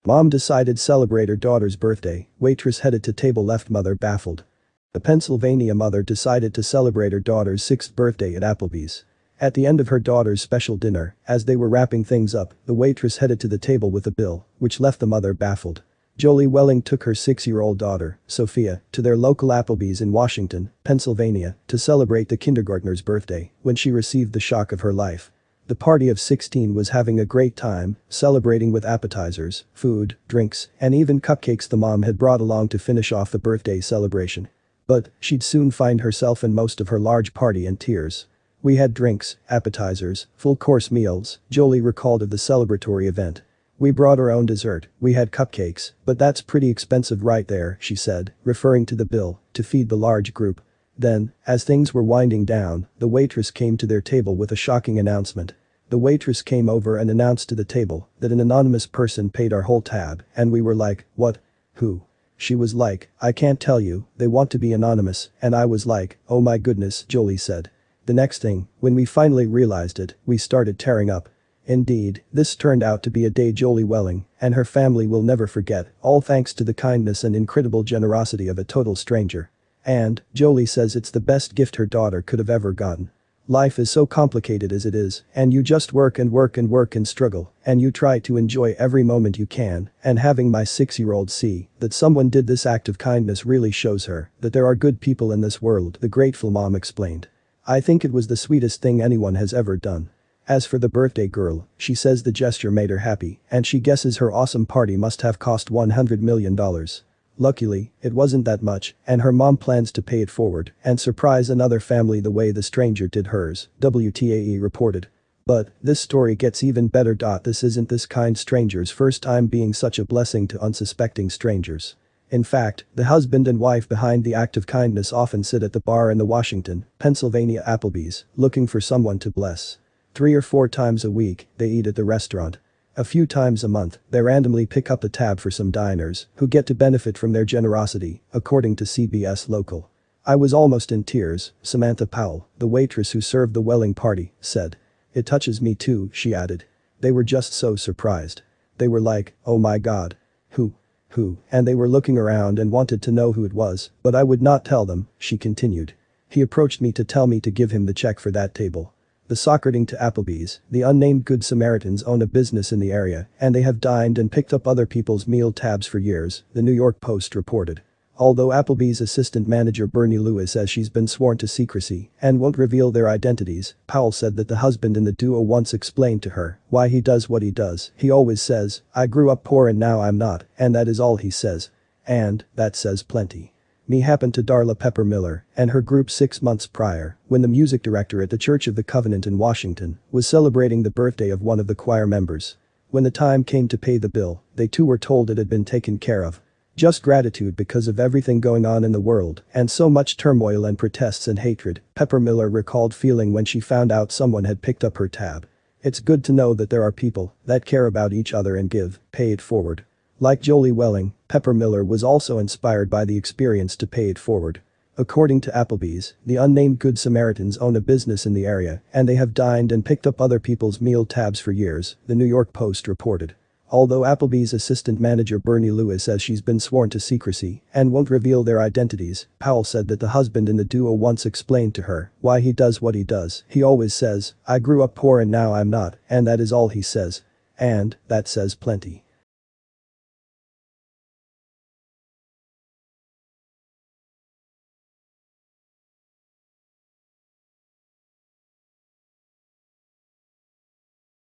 Mom decided celebrate her daughter's birthday. Waitress headed to table left mother baffled. A Pennsylvania mother decided to celebrate her daughter's 6th birthday at Applebee's. At the end of her daughter's special dinner, as they were wrapping things up, the waitress headed to the table with a bill, which left the mother baffled. Jolie Welling took her 6-year-old daughter, Sophia, to their local Applebee's in Washington, Pennsylvania, to celebrate the kindergartner's birthday when she received the shock of her life. The party of 16 was having a great time, celebrating with appetizers, food, drinks, and even cupcakes the mom had brought along to finish off the birthday celebration. But she'd soon find herself and most of her large party in tears. "We had drinks, appetizers, full-course meals," Jolie recalled of the celebratory event. "We brought our own dessert, we had cupcakes, but that's pretty expensive right there," she said, referring to the bill, to feed the large group. Then, as things were winding down, the waitress came to their table with a shocking announcement. The waitress came over and announced to the table that an anonymous person paid our whole tab, and we were like, "What? Who?" She was like, "I can't tell you, they want to be anonymous," and I was like, "Oh my goodness," Jolie said. "The next thing, when we finally realized it, we started tearing up." Indeed, this turned out to be a day Jolie Welling and her family will never forget, all thanks to the kindness and incredible generosity of a total stranger. And, Jolie says it's the best gift her daughter could have ever gotten. "Life is so complicated as it is, and you just work and work and work and struggle, and you try to enjoy every moment you can, and having my 6-year-old see that someone did this act of kindness really shows her that there are good people in this world," the grateful mom explained. "I think it was the sweetest thing anyone has ever done." As for the birthday girl, she says the gesture made her happy, and she guesses her awesome party must have cost $100 million. Luckily, it wasn't that much, and her mom plans to pay it forward and surprise another family the way the stranger did hers, WTAE reported. But, this story gets even better. This isn't this kind stranger's first time being such a blessing to unsuspecting strangers. In fact, the husband and wife behind the act of kindness often sit at the bar in the Washington, Pennsylvania Applebee's, looking for someone to bless. 3 or 4 times a week, they eat at the restaurant. A few times a month, they randomly pick up the tab for some diners who get to benefit from their generosity, according to CBS Local. "I was almost in tears," Samantha Powell, the waitress who served the Welling party, said. "It touches me too," she added. "They were just so surprised. They were like, 'Oh my God. Who? And they were looking around and wanted to know who it was, but I would not tell them," she continued. "He approached me to tell me to give him the check for that table." The According to Applebee's, the unnamed Good Samaritans own a business in the area, and they have dined and picked up other people's meal tabs for years, the New York Post reported. Although Applebee's assistant manager Bernie Lewis says she's been sworn to secrecy and won't reveal their identities, Powell said that the husband in the duo once explained to her why he does what he does. "He always says, 'I grew up poor and now I'm not,' and that is all he says. And that says plenty." Me happened to Darla Pepper Miller and her group 6 months prior when the music director at the Church of the Covenant in Washington was celebrating the birthday of one of the choir members. When the time came to pay the bill, they too were told it had been taken care of. "Just gratitude because of everything going on in the world and so much turmoil and protests and hatred," Pepper Miller recalled feeling when she found out someone had picked up her tab. "It's good to know that there are people that care about each other and give, pay it forward." Like Jolie Welling, Pepper Miller was also inspired by the experience to pay it forward. According to Applebee's, the unnamed Good Samaritans own a business in the area and they have dined and picked up other people's meal tabs for years, the New York Post reported. Although Applebee's assistant manager Bernie Lewis says she's been sworn to secrecy and won't reveal their identities, Powell said that the husband in the duo once explained to her why he does what he does. "He always says, 'I grew up poor and now I'm not,' and that is all he says. And that says plenty."